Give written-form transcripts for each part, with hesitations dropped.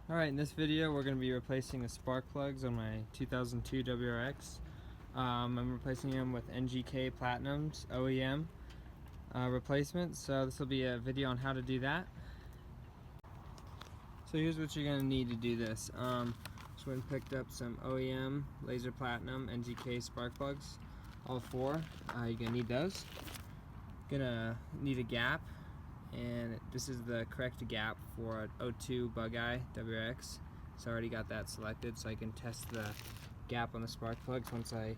Alright, in this video we're going to be replacing the spark plugs on my 2002 WRX. I'm replacing them with NGK Platinum's OEM replacement, so this will be a video on how to do that. So here's what you're going to need to do this. Just went and picked up some OEM Laser Platinum NGK spark plugs, all four. You're going to need those. Gonna need a gap, and this is the correct gap for an 02 Bug-Eye WRX. So I already got that selected, so I can test the gap on the spark plugs once I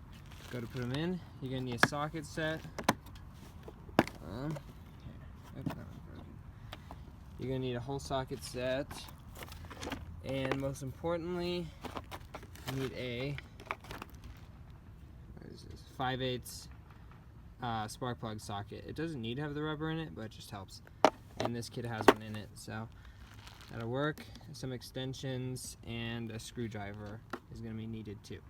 go to put them in. You're gonna need a socket set. You're gonna need a whole socket set, and most importantly, you need a 5/8 spark plug socket. It doesn't need to have the rubber in it, but it just helps. And this kit has one in it, so that'll work. Some extensions and a screwdriver is going to be needed too.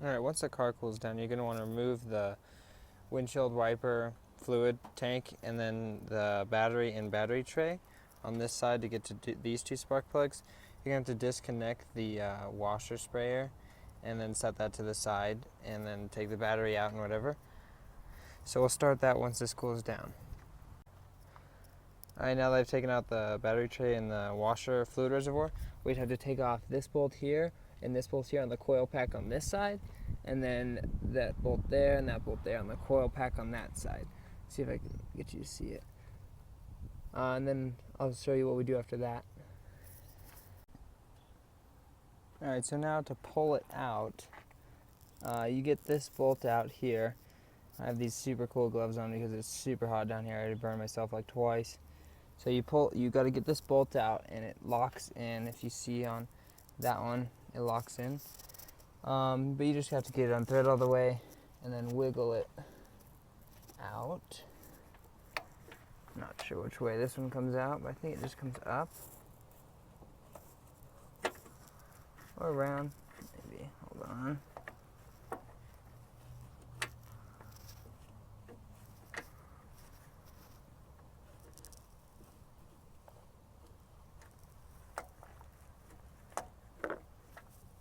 Alright, once the car cools down, you're going to want to remove the windshield wiper fluid tank and then the battery and battery tray on this side to get to these two spark plugs. You're going to have to disconnect the washer sprayer and then set that to the side and then take the battery out and whatever. So we'll start that once this cools down. Alright, now that I've taken out the battery tray and the washer fluid reservoir, we'd have to take off this bolt here and this bolt here on the coil pack on this side, and then that bolt there and that bolt there on the coil pack on that side. See if I can get you to see it. And then I'll show you what we do after that. Alright, so now to pull it out, you get this bolt out here. I have these super cool gloves on because it's super hot down here. I had to burn myself like twice. So you got to get this bolt out, and it locks in. If you see on that one, it locks in. But you just have to get it unthread all the way and then wiggle it out. Not sure which way this one comes out, but I think it just comes up. Or around, maybe. Hold on.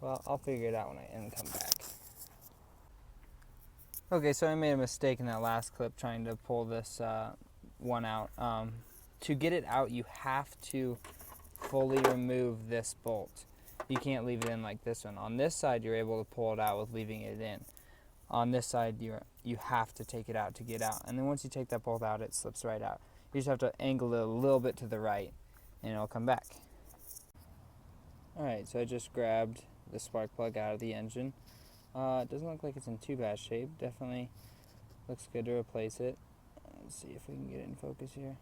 Well, I'll figure it out when I come back. Okay, so I made a mistake in that last clip trying to pull this one out. To get it out, you have to fully remove this bolt. You can't leave it in like this one. On this side, you're able to pull it out with leaving it in. On this side, you have to take it out to get out. And then once you take that bolt out, it slips right out. You just have to angle it a little bit to the right, and it'll come back. Alright, so I just grabbed the spark plug out of the engine. It doesn't look like it's in too bad shape. Definitely looks good to replace it. Let's see if we can get it in focus here.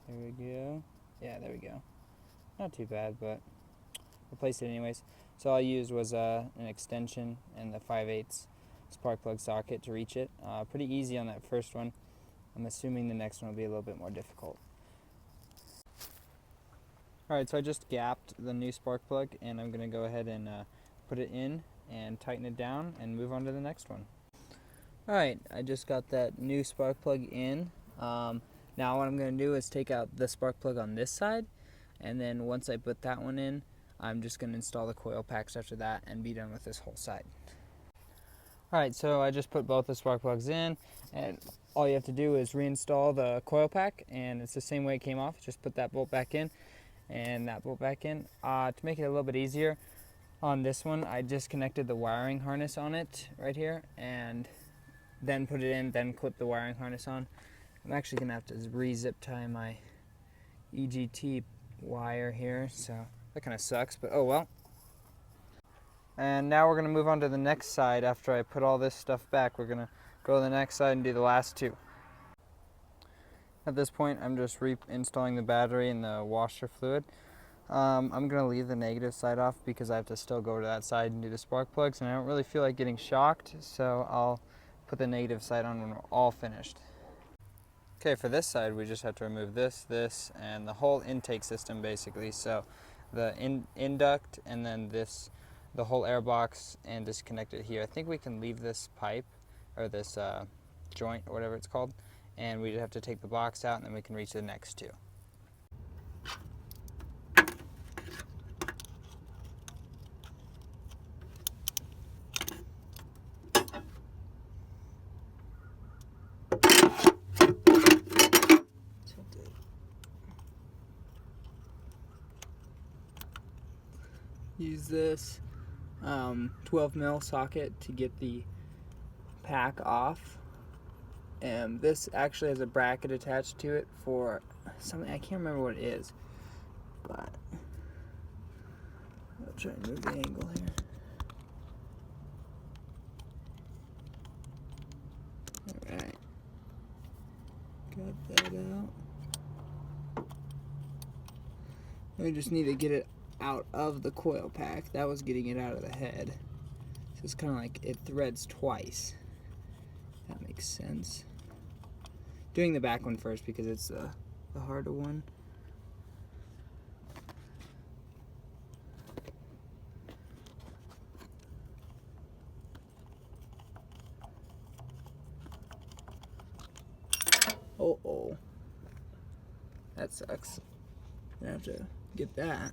There we go. Yeah, there we go. Not too bad, but replaced it anyways. So all I used was an extension and the 5/8 spark plug socket to reach it. Pretty easy on that first one. I'm assuming the next one will be a little bit more difficult. Alright, so I just gapped the new spark plug, and I'm going to go ahead and put it in and tighten it down and move on to the next one. Alright, I just got that new spark plug in. Now what I'm going to do is take out the spark plug on this side, and then once I put that one in, I'm just going to install the coil packs after that and be done with this whole side. Alright, so I just put both the spark plugs in, and all you have to do is reinstall the coil pack, and it's the same way it came off. Just put that bolt back in and that bolt back in. To make it a little bit easier, on this one I disconnected the wiring harness on it right here and then put it in, then clip the wiring harness on. I'm actually going to have to re-zip tie my EGT wire here, so that kind of sucks, but oh well. And now we're going to move on to the next side. After I put all this stuff back, we're going to go to the next side and do the last two. At this point, I'm just reinstalling the battery and the washer fluid. I'm going to leave the negative side off because I have to still go to that side and do the spark plugs, and I don't really feel like getting shocked, so I'll put the negative side on when we're all finished. Okay, for this side, we just have to remove this, and the whole intake system basically. So the induct, and then the whole air box, and disconnect it here. I think we can leave this pipe, or this joint, or whatever it's called, and we have to take the box out, and then we can reach the next two. use this 12 mil socket to get the pack off. And this actually has a bracket attached to it for something, I can't remember what it is, but I'll try and move the angle here. Alright, got that out. We just need to get it out of the coil pack. That was getting it out of the head. So it's kind of like it threads twice. That makes sense. Doing the back one first because it's the harder one. Oh, that sucks. I have to get that.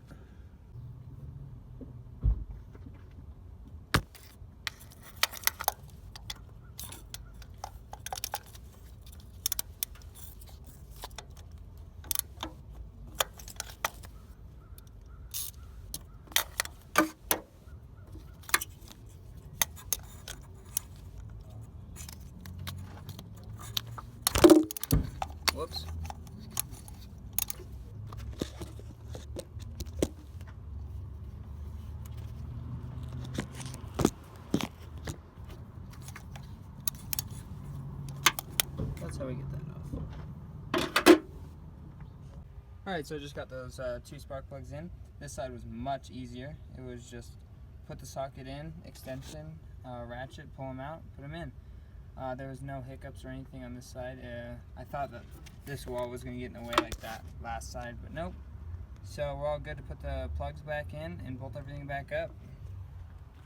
Whoops. That's how we get that off. Alright, so I just got those 2 spark plugs in. This side was much easier. It was just put the socket in, extension, ratchet, pull them out, put them in. There was no hiccups or anything on this side. I thought that this wall was going to get in the way like that last side, but nope. So we're all good to put the plugs back in and bolt everything back up.